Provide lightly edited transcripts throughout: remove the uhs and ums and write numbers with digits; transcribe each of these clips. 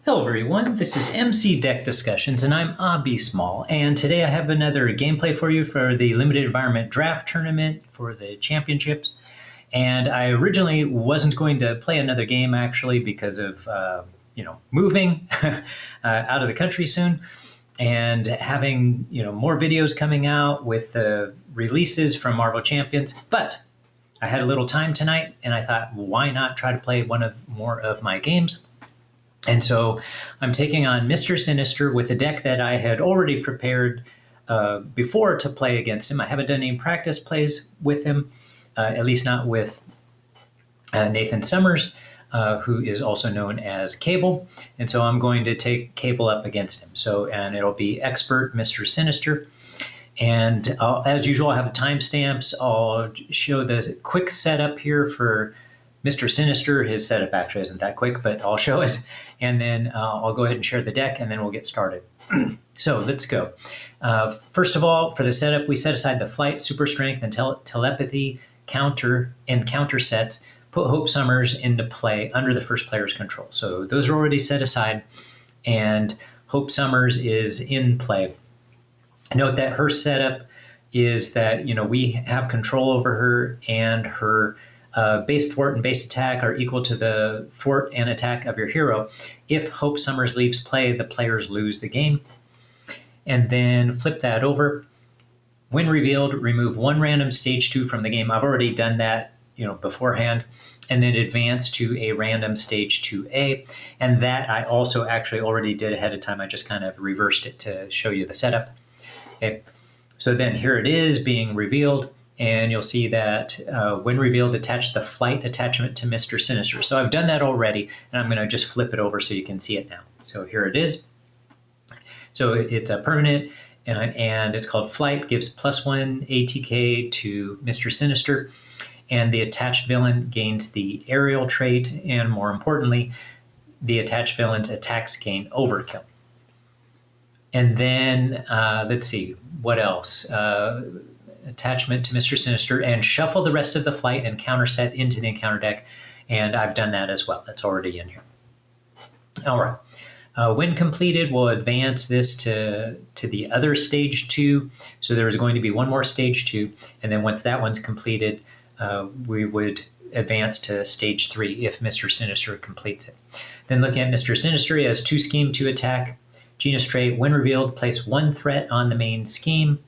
Hello everyone, this is MC Deck Discussions and I'm Abby Small, and today I have another gameplay for you for the Limited Environment Draft Tournament for the championships. And I originally wasn't going to play another game actually because of moving out of the country soon and having more videos coming out with the releases from Marvel Champions. But I had a little time tonight and I thought, why not try to play more of my games? And so I'm taking on Mr. Sinister with a deck that I had already prepared before to play against him. I haven't done any practice plays with him, at least not with Nathan Summers, who is also known as Cable. And so I'm going to take Cable up against him. And it'll be Expert Mr. Sinister. And as usual, I'll have the timestamps. I'll show the quick setup here for Mr. Sinister. His setup actually isn't that quick, but I'll show it. And then I'll go ahead and share the deck, and then we'll get started. So let's go. First of all, for the setup, we set aside the Flight, Super Strength, and Telepathy counter sets. Put Hope Summers into play under the first player's control. So those are already set aside, and Hope Summers is in play. Note that her setup is that we have control over her, and her base thwart and base attack are equal to the thwart and attack of your hero. If Hope Summers leaves play, the players lose the game. And then flip that over. When revealed, remove one random stage 2 from the game. I've already done that beforehand. And then advance to a random stage 2A. And that I also actually already did ahead of time. I just kind of reversed it to show you the setup. Okay. So then here it is being revealed. And you'll see that when revealed, attach the Flight attachment to Mr. Sinister. So I've done that already, and I'm going to just flip it over so you can see it now. So here it is. So it's a permanent, and it's called Flight, gives +1 ATK to Mr. Sinister, and the attached villain gains the aerial trait, and more importantly, the attached villain's attacks gain overkill. And then, let's see, what else? Attachment to Mr. Sinister, and shuffle the rest of the Flight and counter set into the encounter deck. And I've done that as well. That's already in here. All right. When completed, we'll advance this to the other stage 2. So there's going to be one more stage 2. And then once that one's completed, we would advance to stage 3 if Mr. Sinister completes it. Then looking at Mr. Sinister, he has 2 scheme, 2 attack. Genius trait, when revealed, place 1 threat on the main scheme,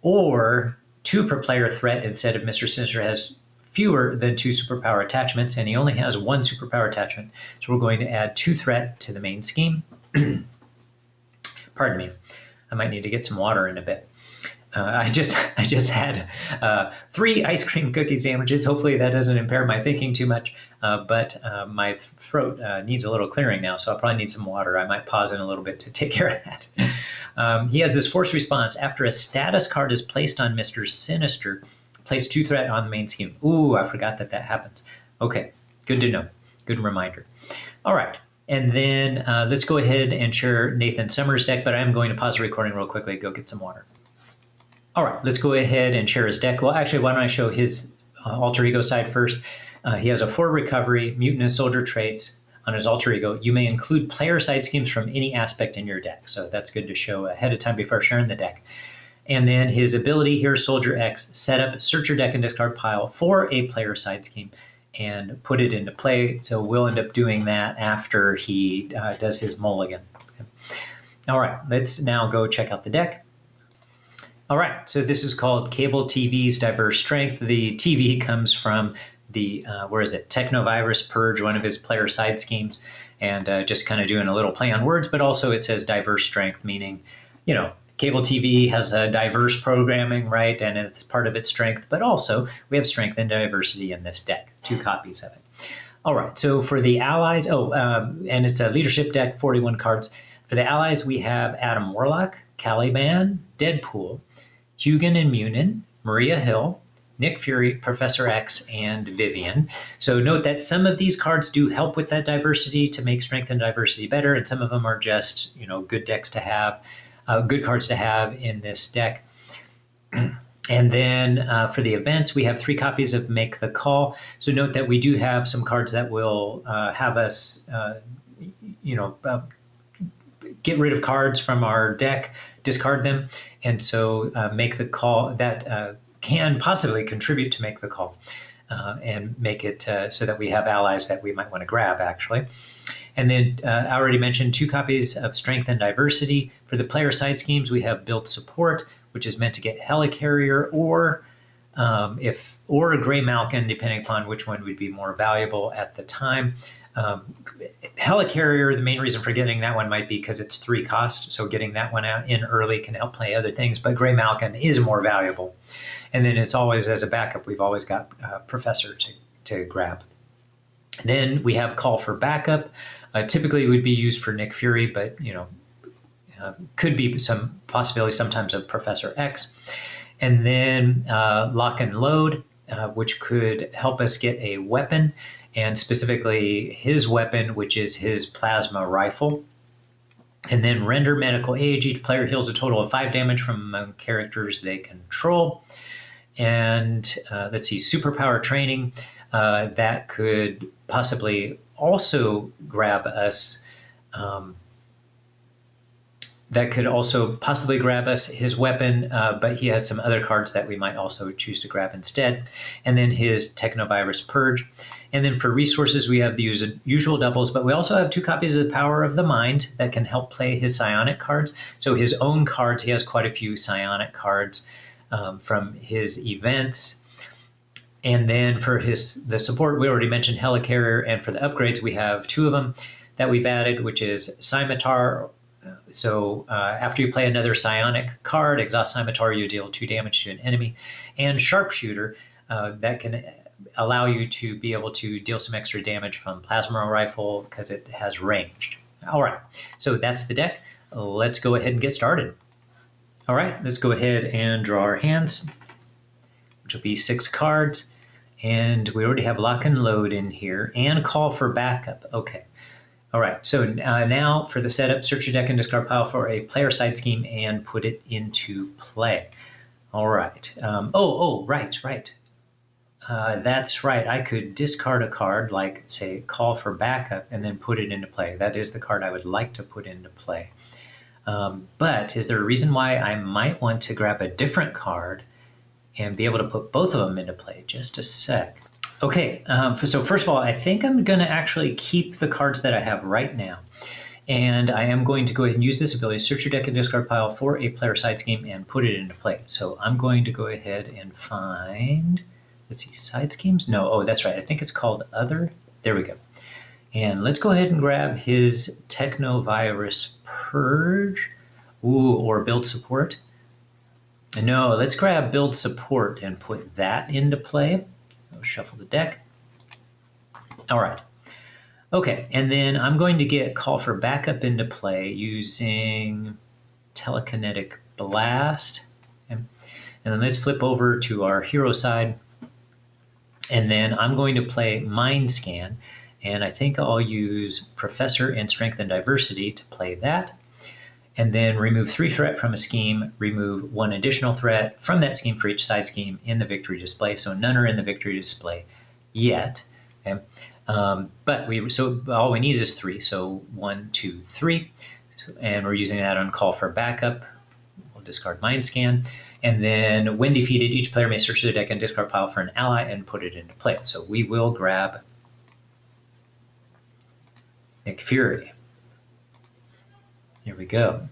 or 2 per player threat. Instead of Mr. Sinister has fewer than 2 superpower attachments, and he only has 1 superpower attachment. So we're going to add 2 threat to the main scheme. Pardon me. I might need to get some water in a bit. I just had 3 ice cream cookie sandwiches. Hopefully that doesn't impair my thinking too much, but my throat needs a little clearing now, so I'll probably need some water. I might pause in a little bit to take care of that. He has this force response. After a status card is placed on Mr. Sinister, place 2 threat on the main scheme. Ooh, I forgot that happens. Okay, good to know. Good reminder. All right. And then let's go ahead and share Nathan Summers' deck, but I'm going to pause the recording real quickly, go get some water. All right, let's go ahead and share his deck. Well, actually, why don't I show his alter ego side first? He has a 4 recovery, mutant and soldier traits on his alter ego. You may include player side schemes from any aspect in your deck. So that's good to show ahead of time before sharing the deck. And then his ability here, Soldier X, set up, search your deck and discard pile for a player side scheme and put it into play. So we'll end up doing that after he does his mulligan. Okay. All right, let's now go check out the deck. All right, so this is called Cable TV's Diverse Strength. The TV comes from the, Technovirus Purge, one of his player side schemes, and just kind of doing a little play on words, but also it says Diverse Strength, meaning, Cable TV has a diverse programming, right, and it's part of its strength, but also we have strength and diversity in this deck, 2 copies of it. All right, so for the allies, and it's a leadership deck, 41 cards. For the allies, we have Adam Warlock, Caliban, Deadpool, Hugin and Munin, Maria Hill, Nick Fury, Professor X, and Vivian. So note that some of these cards do help with that diversity to make strength and diversity better, and some of them are just, good decks to have, good cards to have in this deck. And then for the events, we have 3 copies of Make the Call. So note that we do have some cards that will have us get rid of cards from our deck, discard them, and so make the call that can possibly contribute to make the call, and make it so that we have allies that we might want to grab, actually. And then I already mentioned 2 copies of Strength and Diversity. For the player side schemes, we have Build Support, which is meant to get Helicarrier or a Gray Malkin, depending upon which one would be more valuable at the time. Helicarrier, the main reason for getting that one might be because it's 3 cost, so getting that one out in early can help play other things, but Gray Malkin is more valuable. And then it's always, as a backup, we've always got Professor to grab. Then we have Call for Backup. Typically would be used for Nick Fury, but could be some possibility sometimes of Professor X. And then Lock and Load, which could help us get a weapon, and specifically his weapon, which is his plasma rifle. And then Render Medical Age. Each player heals a total of 5 damage from among characters they control. And let's see, Superpower Training. That could possibly also grab us. His weapon, but he has some other cards that we might also choose to grab instead. And then his Technovirus Purge. And then for resources, we have the usual doubles, but we also have 2 copies of the Power of the Mind that can help play his psionic cards. So his own cards, he has quite a few psionic cards from his events. And then for the support, we already mentioned Helicarrier, and for the upgrades, we have 2 of them that we've added, which is Scimitar. So after you play another psionic card, Exhaust Scimitar, you deal 2 damage to an enemy, and Sharpshooter, that can allow you to be able to deal some extra damage from Plasma Rifle because it has ranged. All right, so that's the deck. Let's go ahead and get started. All right, let's go ahead and draw our hands, which will be 6 cards. And we already have Lock and Load in here and Call for Backup. Okay. All right, so now for the setup, search your deck and discard pile for a player side scheme and put it into play. All right. Right. That's right. I could discard a card, like, say, Call for Backup, and then put it into play. That is the card I would like to put into play. But is there a reason why I might want to grab a different card and be able to put both of them into play? Just a sec. Okay, so first of all, I think I'm going to actually keep the cards that I have right now. And I am going to go ahead and use this ability, search your deck and discard pile for a player side scheme and put it into play. So I'm going to go ahead and find, let's see, side schemes? No, oh, that's right. I think it's called Other. There we go. And let's go ahead and grab his Technovirus Purge. Ooh, or Build Support. No, let's grab Build Support and put that into play. I'll shuffle the deck. All right. Okay, and then I'm going to get Call for Backup into play using Telekinetic Blast. Okay. And then let's flip over to our hero side. And then I'm going to play Mind Scan. And I think I'll use Professor and Strength and Diversity to play that. And then remove 3 threat from a scheme, remove 1 additional threat from that scheme for each side scheme in the victory display. So none are in the victory display yet. Okay? So all we need is 3. So 1, 2, 3. And we're using that on Call for Backup. We'll discard Mind Scan. And then when defeated, each player may search their deck and discard pile for an ally and put it into play. So we will grab Nick Fury. Here we go.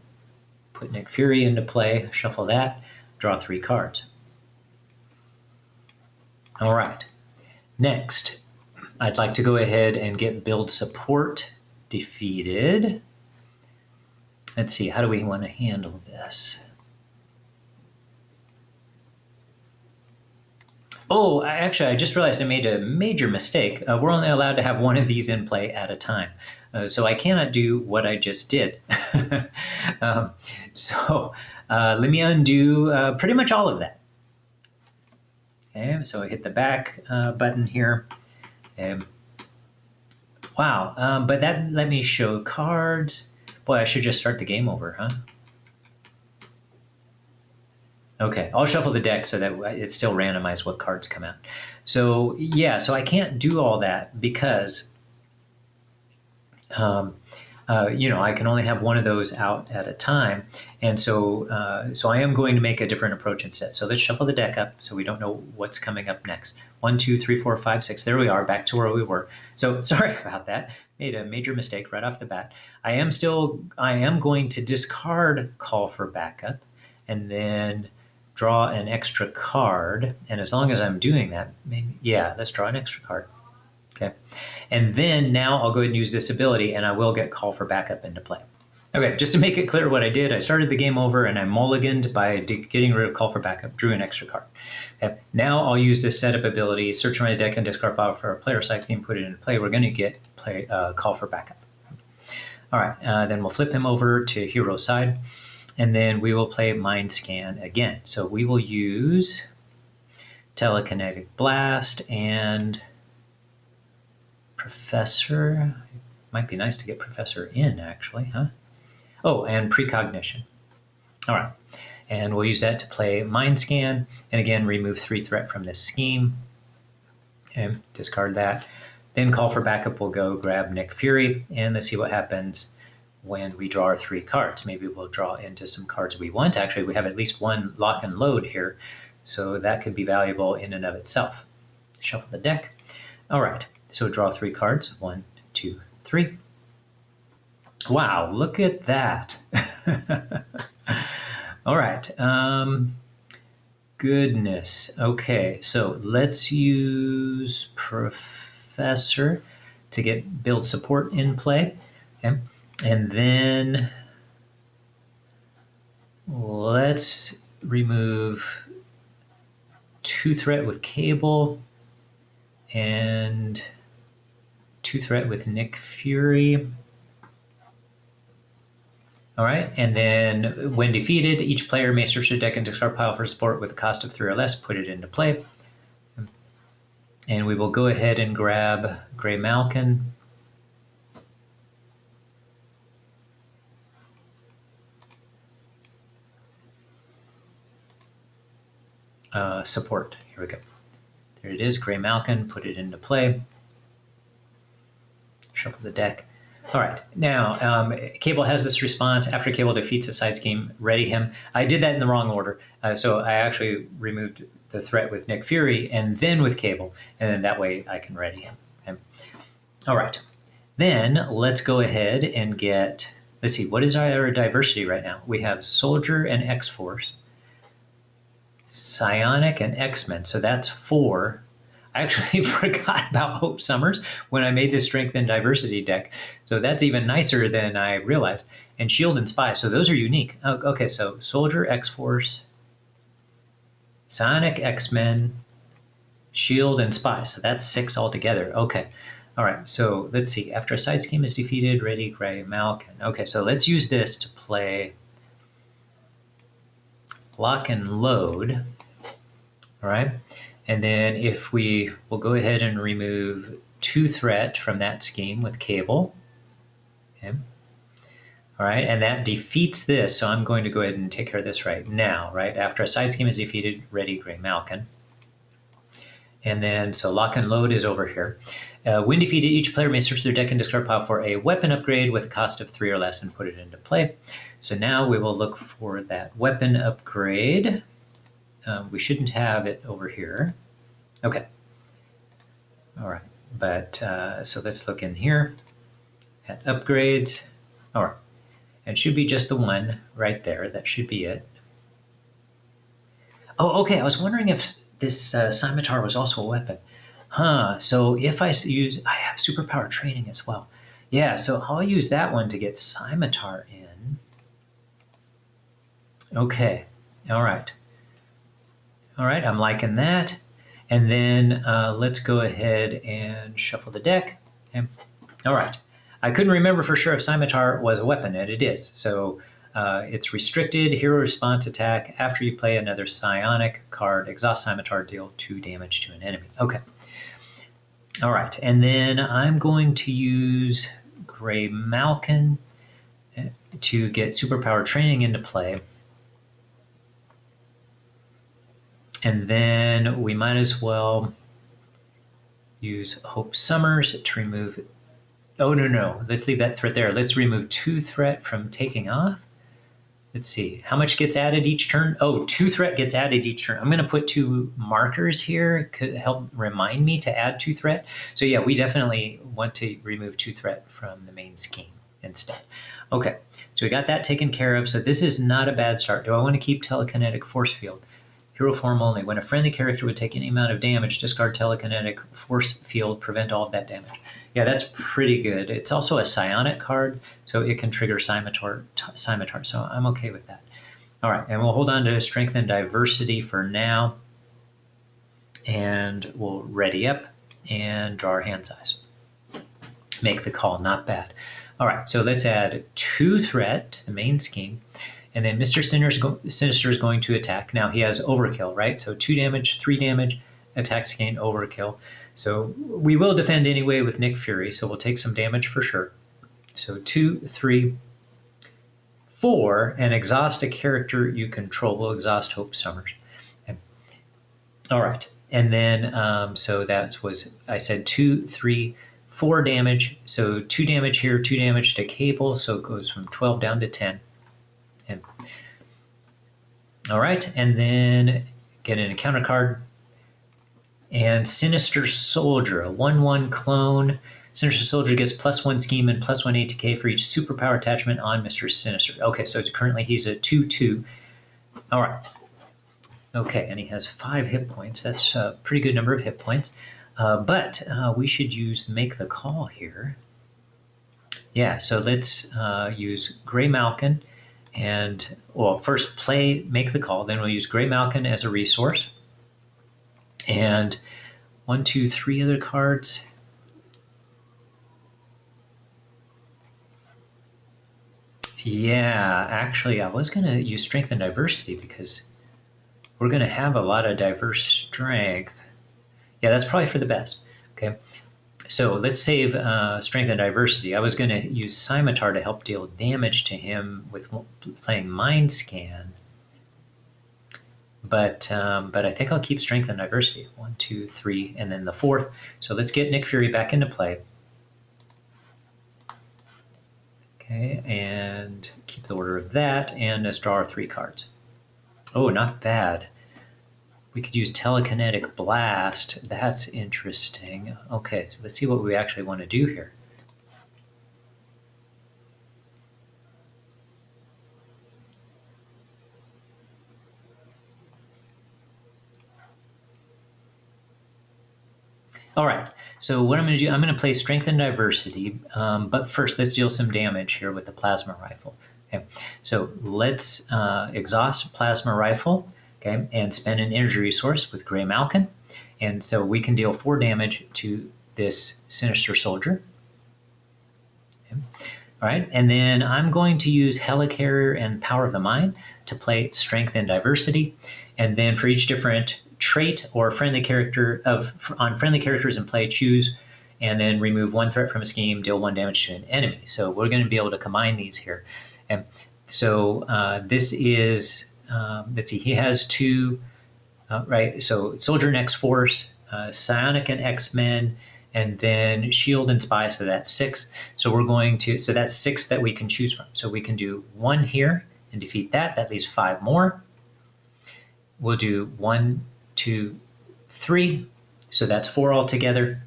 Put Nick Fury into play, shuffle that, draw 3 cards. All right. Next, I'd like to go ahead and get Build Support defeated. Let's see, how do we want to handle this? Oh, I just realized I made a major mistake. We're only allowed to have 1 of these in play at a time. So I cannot do what I just did. Let me undo pretty much all of that. Okay, so I hit the back button here. Wow, but that let me show cards. Boy, I should just start the game over, huh? Okay, I'll shuffle the deck so that it's still randomized what cards come out. So yeah, so I can't do all that because I can only have one of those out at a time. And so I am going to make a different approach instead. So let's shuffle the deck up so we don't know what's coming up next. 1, 2, 3, 4, 5, 6. There we are, back to where we were. So sorry about that. Made a major mistake right off the bat. I am going to discard Call for Backup and then draw an extra card. And as long as I'm doing that, let's draw an extra card. Okay. And then now I'll go ahead and use this ability and I will get Call for Backup into play. Okay, just to make it clear what I did, I started the game over and I mulliganed by getting rid of Call for Backup, drew an extra card. Okay, now I'll use this setup ability, search my deck and discard pile for a player side scheme, put it into play. We're going to get Call for Backup. All right, then we'll flip him over to hero side and then we will play Mind Scan again. So we will use Telekinetic Blast and Professor. Might be nice to get Professor in, actually, huh? Oh, and Precognition. All right. And we'll use that to play Mind Scan. And again, remove 3 threat from this scheme. Okay, discard that. Then Call for Backup will go grab Nick Fury. And let's see what happens when we draw our 3 cards. Maybe we'll draw into some cards we want. Actually, we have at least one lock and load here. So that could be valuable in and of itself. Shuffle the deck. All right. So draw 3 cards. 1, 2, 3. Wow, look at that. All right. Goodness. Okay, so let's use Professor to build support in play. Okay. And then let's remove 2 threat with Cable and 2 threat with Nick Fury. All right, and then when defeated, each player may search their deck and discard pile for support with a cost of 3 or less, put it into play. And we will go ahead and grab Gray Malkin. Support, here we go. There it is, Gray Malkin, put it into play. Shuffle the deck. All right, now Cable has this response. After Cable defeats a side scheme, ready him. I did that in the wrong order. So I actually removed the threat with Nick Fury and then with Cable, and then that way I can ready him. Okay. All right, then let's go ahead and get, let's see, what is our diversity right now? We have Soldier and X-Force, Psionic and X-Men, so that's 4. I actually forgot about Hope Summers when I made this Strength and Diversity deck. So that's even nicer than I realized. And Shield and Spy, so those are unique. Oh, okay, so Soldier, X-Force, Sonic, X-Men, Shield, and Spy. So that's 6 altogether. Okay, all right, so let's see. After a side scheme is defeated, ready, Gray Malkin. Okay, so let's use this to play Lock and Load. All right. And then if we'll go ahead and remove 2 threat from that scheme with Cable. Okay. All right, and that defeats this. So I'm going to go ahead and take care of this right now, right? After a side scheme is defeated, ready Gray Malkin. And then, so Lock and Load is over here. When defeated, each player may search their deck and discard pile for a weapon upgrade with a cost of 3 or less and put it into play. So now we will look for that weapon upgrade. We shouldn't have it over here. Okay. All right. But so let's look in here at upgrades. All right. It should be just the one right there. That should be it. Oh, okay. I was wondering if this scimitar was also a weapon. Huh. So if I have Superpower Training as well. Yeah. So I'll use that one to get scimitar in. Okay. All right. All right, I'm liking that. And then let's go ahead and shuffle the deck. Okay. All right. I couldn't remember for sure if Scimitar was a weapon, and it is. So it's restricted, hero response attack. After you play another psionic card, exhaust Scimitar, deal 2 damage to an enemy. Okay. All right, and then I'm going to use Gray Malkin to get Superpower Training into play. And then we might as well use Hope Summers to remove Oh, no. Let's leave that threat there. Let's remove 2 threat from taking off. Let's see. How much gets added each turn? Oh, 2 threat gets added each turn. I'm going to put 2 markers here to help remind me to add 2 threat. So yeah, we definitely want to remove 2 threat from the main scheme instead. Okay, so we got that taken care of. So this is not a bad start. Do I want to keep telekinetic force field? Hero form only. When a friendly character would take any amount of damage, discard telekinetic force field, prevent all of that damage. Yeah, that's pretty good. It's also a psionic card, so it can trigger scimitar, so I'm okay with that. All right, and we'll hold on to strength and diversity for now, and we'll ready up and draw our hand size. Make the call, not bad. All right, so let's add 2 threat to the main scheme. And then Mr. Sinister is going to attack. Now he has overkill, right? So 2 damage, 3 damage, attacks gain overkill. So we will defend anyway with Nick Fury, so we'll take some damage for sure. So 2, 3, 4, and exhaust a character you control. We'll exhaust Hope Summers. Okay. All right, and then so that was, I said 2, 3, 4 damage. So 2 damage here, 2 damage to Cable, so it goes from 12 down to 10. And, all right, and then get an encounter card. And Sinister Soldier, a 1/1 clone. Sinister Soldier gets +1 scheme and +1 ATK for each superpower attachment on Mr. Sinister. Okay, so currently he's a 2/2. All right. Okay, and he has 5 hit points. That's a pretty good number of hit points. But we should use Make the Call here. Yeah, so let's use Gray Malkin. And, well, first Make the Call, then we'll use Gray Malkin as a resource. And 1, 2, 3 other cards. Yeah, actually, I was going to use Strength and Diversity because we're going to have a lot of diverse strength. Yeah, that's probably for the best. Okay, so let's save Strength and Diversity. I was going to use Scimitar to help deal damage to him with playing Mind Scan. But I think I'll keep Strength and Diversity. 1, 2, 3, and then the 4th. So let's get Nick Fury back into play. Okay, and keep the order of that, and let's draw our 3 cards. Oh, not bad. We could use Telekinetic Blast. That's interesting. Okay, so let's see what we actually want to do here. All right, so what I'm going to do, I'm going to play Strength and Diversity, but first let's deal some damage here with the Plasma Rifle. Okay, so let's exhaust Plasma Rifle, okay, and spend an energy resource with Gray Malkin, and so we can deal 4 damage to this Sinister Soldier. Okay. All right, and then I'm going to use Helicarrier and Power of the Mind to play Strength and Diversity, and then for each different trait or friendly character on friendly characters in play, choose and then remove 1 threat from a scheme, deal 1 damage to an enemy. So we're going to be able to combine these here. And so this is, let's see, he has 2, right? So Soldier and X-Force, Psionic and X-Men, and then Shield and Spy, so that's 6. So we're going to, so that's 6 that we can choose from. So we can do 1 here and defeat that. That leaves 5 more. We'll do 1, 2, 3. So that's 4 altogether.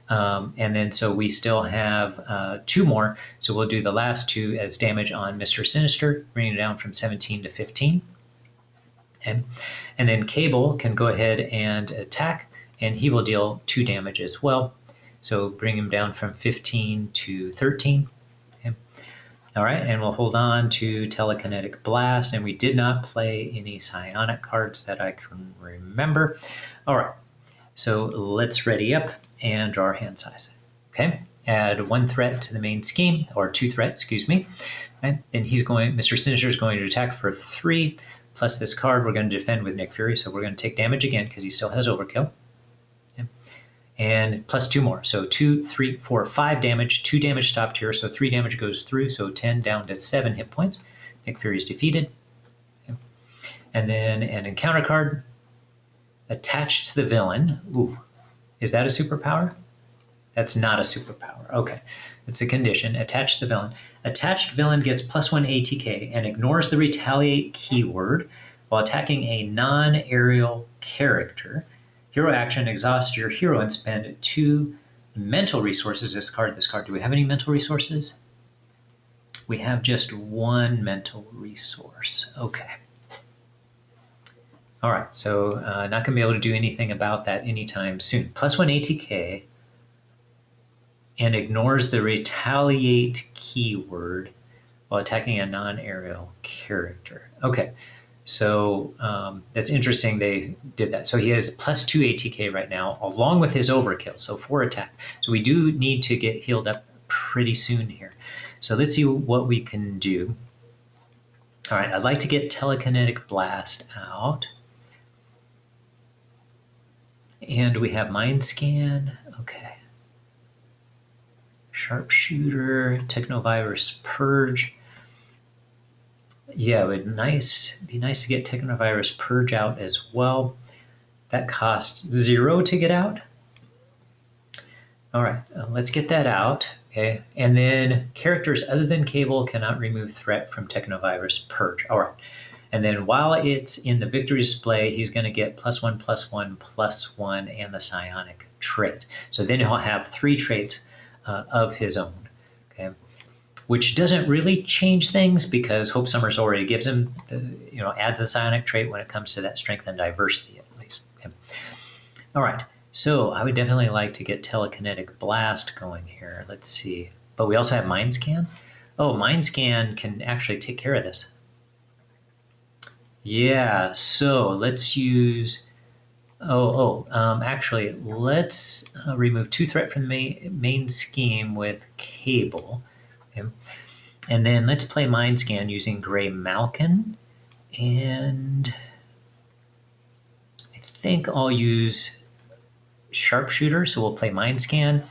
And then so we still have 2 more. So we'll do the last 2 as damage on Mr. Sinister, bringing it down from 17 to 15. And then Cable can go ahead and attack, and he will deal 2 damage as well. So bring him down from 15 to 13. Okay. All right, and we'll hold on to Telekinetic Blast, and we did not play any Psionic cards that I can remember. All right, so let's ready up and draw our hand size. Okay, add 1 threat to the main scheme, or 2 threats, excuse me. Right? And Mr. Sinister is going to attack for 3, plus this card. We're going to defend with Nick Fury, so we're going to take damage again because he still has overkill. Okay. And plus 2 more, so 2, 3, 4, 5 damage. 2 damage stopped here, so 3 damage goes through, so 10 down to 7 hit points. Nick Fury is defeated. Okay. And then an encounter card attached to the villain. Ooh, is that a superpower? That's not a superpower. Okay, It's a condition. Attach the villain. Attached villain gets +1 ATK and ignores the retaliate keyword while attacking a non-aerial character. Hero action, exhaust your hero and spend 2 mental resources. Discard this card. Do we have any mental resources? We have just 1 mental resource. Okay. All right, so not going to be able to do anything about that anytime soon. +1 ATK and ignores the retaliate keyword while attacking a non-aerial character. Okay, so that's interesting they did that. So he has +2 ATK right now, along with his overkill, so 4 attack. So we do need to get healed up pretty soon here. So let's see what we can do. All right, I'd like to get Telekinetic Blast out. And we have Mind Scan. Okay. Sharpshooter, Technovirus Purge. Yeah, it would be nice to get Technovirus Purge out as well. That costs 0 to get out. All right, let's get that out. Okay, and then characters other than Cable cannot remove threat from Technovirus Purge. All right, and then while it's in the victory display, he's going to get +1, +1, +1, and the psionic trait. So then he'll have 3 traits of his own. Okay, which doesn't really change things because Hope Summers already gives him adds the psionic trait when it comes to that strength and diversity at least. Okay. All right. So I would definitely like to get Telekinetic Blast going here. Let's see. But we also have Mind Scan. Oh, Mind Scan can actually take care of this. Yeah, so let's use... actually, let's remove 2 threat from the main scheme with Cable. Okay. And then let's play Mind Scan using Gray Malkin. And I think I'll use Sharpshooter, so we'll play Mind Scan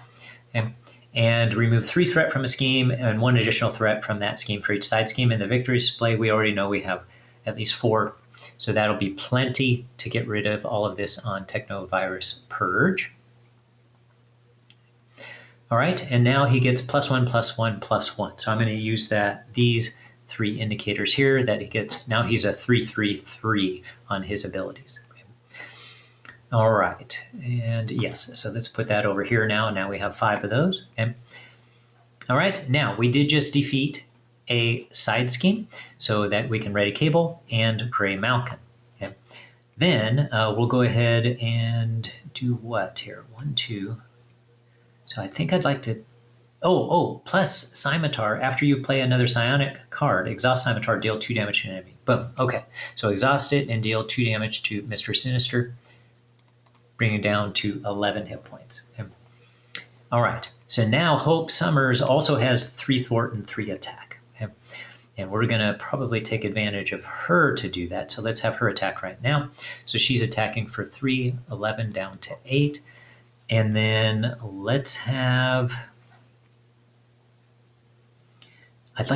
and remove 3 threat from a scheme and 1 additional threat from that scheme for each side scheme. In the victory display, we already know we have at least 4, so that'll be plenty to get rid of all of this on Technovirus Purge. All right, and now he gets +1, +1, +1. So I'm going to use these 3 indicators here that he gets. Now he's a 3/3/3 on his abilities. All right, and yes, so let's put that over here now. Now we have 5 of those. Okay. All right, now we did just defeat a side scheme so that we can ready Cable and Gray Malkin. Okay. Then we'll go ahead and do what here? 1, 2. So I think I'd like to, plus Scimitar. After you play another psionic card, exhaust Scimitar, deal 2 damage to an enemy. Boom, okay. So exhaust it and deal 2 damage to Mr. Sinister, bringing it down to 11 hit points. Okay. All right, so now Hope Summers also has 3 thwart and 3 attack. Okay. And we're gonna probably take advantage of her to do that. So let's have her attack right now. So she's attacking for 3, 11 down to 8. And then let's have, let's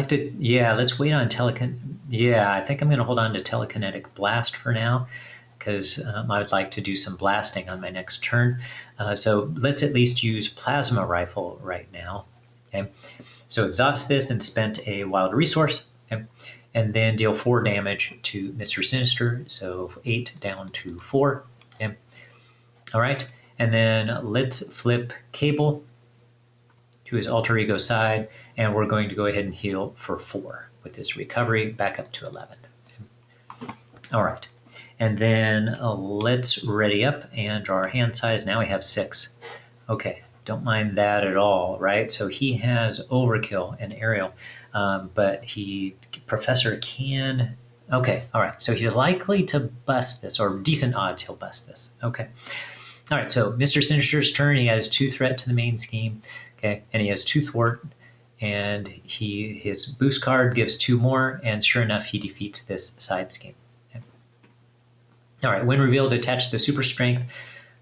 wait on I think I'm gonna hold on to Telekinetic Blast for now, because I would like to do some blasting on my next turn. So let's at least use Plasma Rifle right now. Okay, so exhaust this and spent a wild resource, okay? And then deal 4 damage to Mr. Sinister, so 8 down to 4. Okay. All right, and then let's flip Cable to his alter ego side, and we're going to go ahead and heal for 4 with this recovery back up to 11. Okay. All right. And then let's ready up and draw our hand size. Now we have 6. Okay, don't mind that at all, right? So he has overkill and aerial, but Professor can, okay, all right. So he's likely to bust this, or decent odds he'll bust this. Okay. All right, so Mr. Sinister's turn, he has 2 threat to the main scheme, okay? And he has 2 thwart, and his boost card gives 2 more, and sure enough, he defeats this side scheme. All right, when revealed, attach the super strength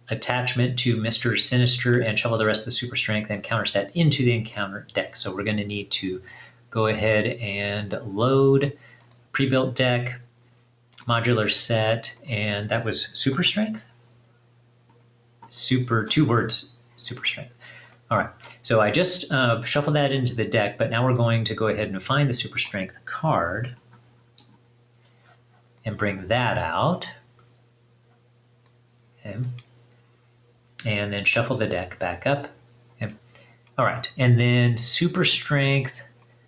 attachment to Mr. Sinister and shuffle the rest of the super strength and counter set into the encounter deck. So we're going to need to go ahead and load pre-built deck, modular set, and that was super strength? 2 words, super strength. All right, so I just shuffled that into the deck, but now we're going to go ahead and find the Super Strength card and bring that out. Okay. And then shuffle the deck back up. Okay. All right, and then Super Strength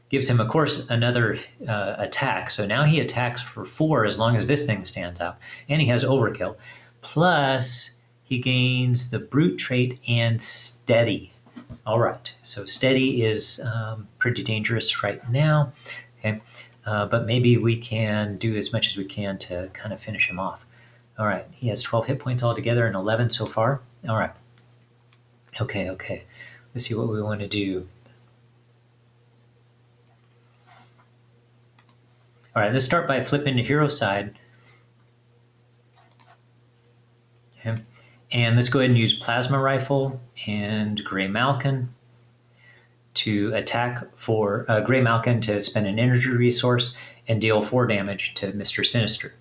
gives him, of course, another attack. So now he attacks for 4 as long as this thing stands out. And he has Overkill. Plus, he gains the Brute trait and Steady. All right, so Steady is pretty dangerous right now. Okay, but maybe we can do as much as we can to kind of finish him off. All right, he has 12 hit points altogether and 11 so far. All right. Okay. Let's see what we want to do. All right, let's start by flipping to hero side. Okay. And let's go ahead and use Plasma Rifle and Gray Malkin to attack for Gray Malkin to spend an energy resource and deal 4 damage to Mr. Sinister.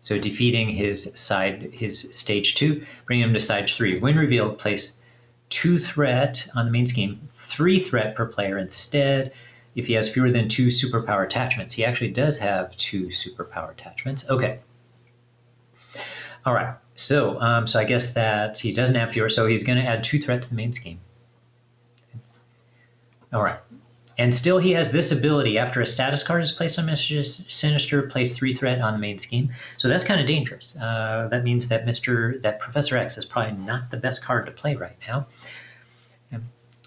So defeating his stage 2, bring him to stage 3. When revealed, place 2 threat on the main scheme, 3 threat per player instead. If he has fewer than 2 superpower attachments. He actually does have 2 superpower attachments. Okay. All right. So I guess that he doesn't have fewer, so he's going to add 2 threat to the main scheme. All right. And still he has this ability. After a status card is placed on Mr. Sinister, place 3 threat on the main scheme. So that's kind of dangerous. That means that Professor X is probably not the best card to play right now.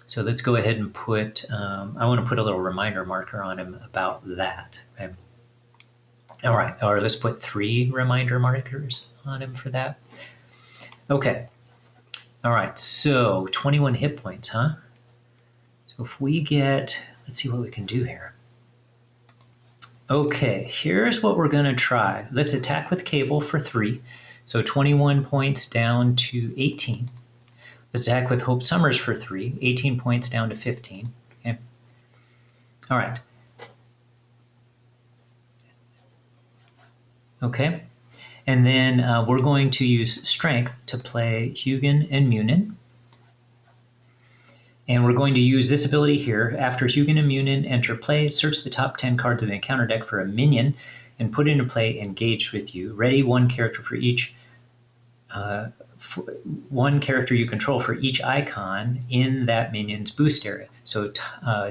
So let's go ahead and put, I want to put a little reminder marker on him about that. Okay. All right, or let's put 3 reminder markers on him for that. Okay. All right, so 21 hit points, huh? So if we get, let's see what we can do here. Okay, here's what we're gonna try. Let's attack with Cable for 3. So 21 points down to 18. Let's attack with Hope Summers for 3, 18 points down to 15. Okay. All right. Okay. And then we're going to use Strength to play Hugin and Munin. And we're going to use this ability here. After Hugin and Munin enter play, search the top 10 cards of the encounter deck for a minion and put into play engaged with you. Ready 1 character for each 1 character you control for each icon in that minion's boost area. So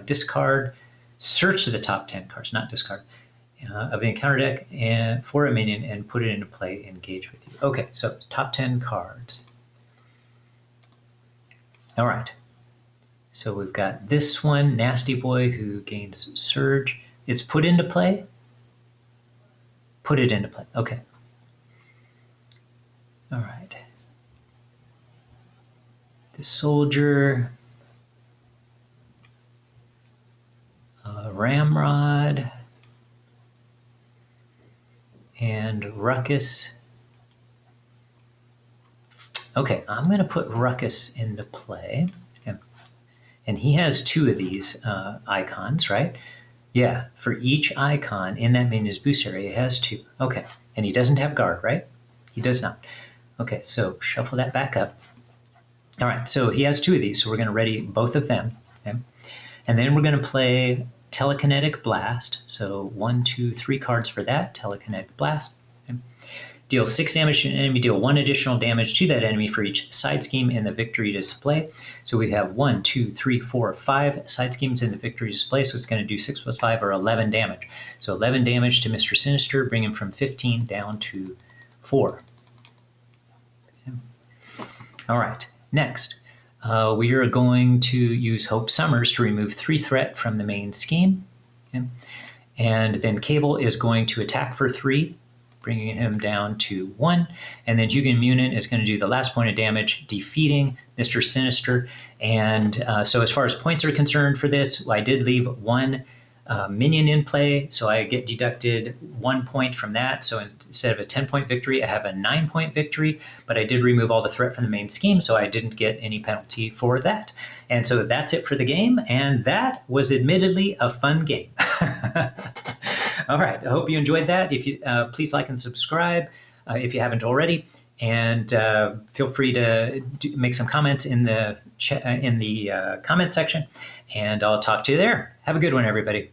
discard, search the top 10 cards, not discard, of the encounter deck and for a minion and put it into play, engage with you. Okay, so top 10 cards. All right. So we've got this one, Nasty Boy, who gains Surge. It's put into play? Put it into play. Okay. All right. The Soldier, Ramrod, and Ruckus. Okay, I'm going to put Ruckus into play. And he has 2 of these icons, right? Yeah, for each icon in that minion's boost area, he has 2. Okay, and he doesn't have guard, right? He does not. Okay, so shuffle that back up. All right, so he has 2 of these, so we're going to ready both of them. Okay? And then we're going to play Telekinetic Blast. So 1, 2, 3 cards for that, Telekinetic Blast. Okay? Deal 6 damage to an enemy, deal 1 additional damage to that enemy for each side scheme in the victory display. So we have 1, 2, 3, 4, 5 side schemes in the victory display, so it's going to do 6 plus 5 or 11 damage. So 11 damage to Mr. Sinister, bring him from 15 down to 4. Okay. All right. Next, we are going to use Hope Summers to remove 3 threat from the main scheme. Okay? And then Cable is going to attack for 3, bringing him down to 1. And then Hugin Munin is going to do the last point of damage, defeating Mr. Sinister. And so as far as points are concerned for this, I did leave 1 minion in play, so I get deducted 1 point from that. So instead of a 10-point victory, I have a 9-point victory, but I did remove all the threat from the main scheme, so I didn't get any penalty for that. And so that's it for the game, and that was admittedly a fun game. All right, I hope you enjoyed that. If you please like and subscribe if you haven't already, and feel free to make some comments in the comment section, and I'll talk to you there. Have a good one, everybody.